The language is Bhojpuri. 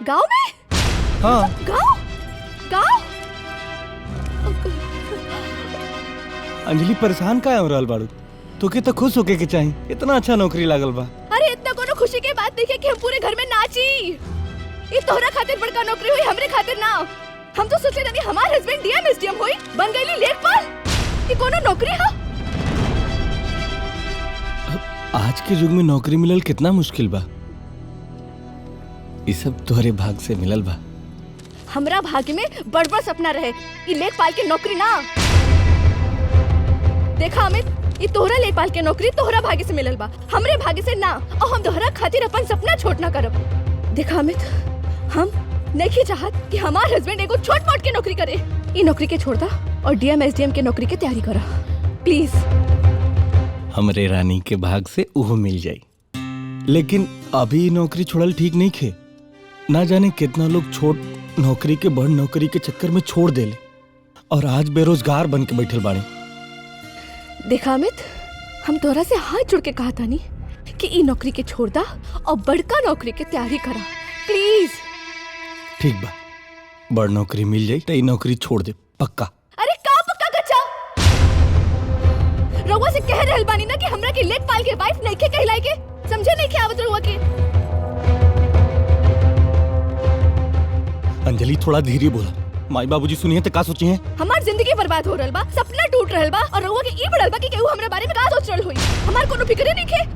गांव में? हाँ। गांव? गांव? अंजलि परेशान का हो रहल बाड़ू? तोके तो खुश होके के चाही, इतना अच्छा नौकरी लागल बा। अरे इतना कोनो खुशी के बात देखे कि हम पूरे घर में नाची। ये तोहरा खातिर बड़का नौकरी हुई, हमरे खातिर ना। हम तो सोचे रही हमार हस्बैंड डीएम एसडीएम हुई, बन गईली लेखपाल। ये कोनो नौकरी है? आज के युग में नौकरी मिलल कितना मुश्किल बा। ये सब तोहरे भाग से मिलल बा। हमरा भाग्य में बड़-बड़ सपना रहे, ये लेखपाल के नौकरी ना। देखा अमित, ये तोहरा लेखपाल के नौकरी तोहरा भाग्य से मिलल बा, हमरे भाग्य से ना। और हम तोहरा खातिर अपन सपना छोड़ ना करब। देखा अमित, हम नहीं चाहत कि हमार हस्बैंड एगो छोट-मोट के नौकरी करे। ये नौकरी के छोड़ दा और डीएम एसडीएम के नौकरी के तैयारी करा प्लीज। हमरे रानी के भाग से उहो मिल जाई, लेकिन अभी नौकरी छोड़ल ठीक नहीं खे। ना जाने कितना लोग छोट नौकरी के बड़ नौकरी के चक्कर में छोड़ देले और आज बेरोजगार बन के बैठल बाड़े। देखा अमित, हम तोहरा से हाथ जोड़ के कहा था नहीं कि ई नौकरी के छोड़ दा और बड़का नौकरी के तैयारी करा प्लीज। ठीक बा, बड़ नौकरी मिल जाई तो ई नौकरी छोड़ दे पक्का। अरे का पक्का कच्चा? रउआ से कह रहल बानी ना कि हमरा के लेखपाल के वाइफ नहीं के कहलाई के, समझे नहीं के आवत रउआ के? अंजलि थोड़ा धीरे बोला, माई बाबूजी सुनिए तो का सोची हैं? हमार जिंदगी बर्बाद हो रहल बा, सपना टूट रहल बा और रउआ के ई बढ़ल बा कि केहू हमरा बारे में का सोच रहल होई। हमार कोनो फिक्रे नहीं के।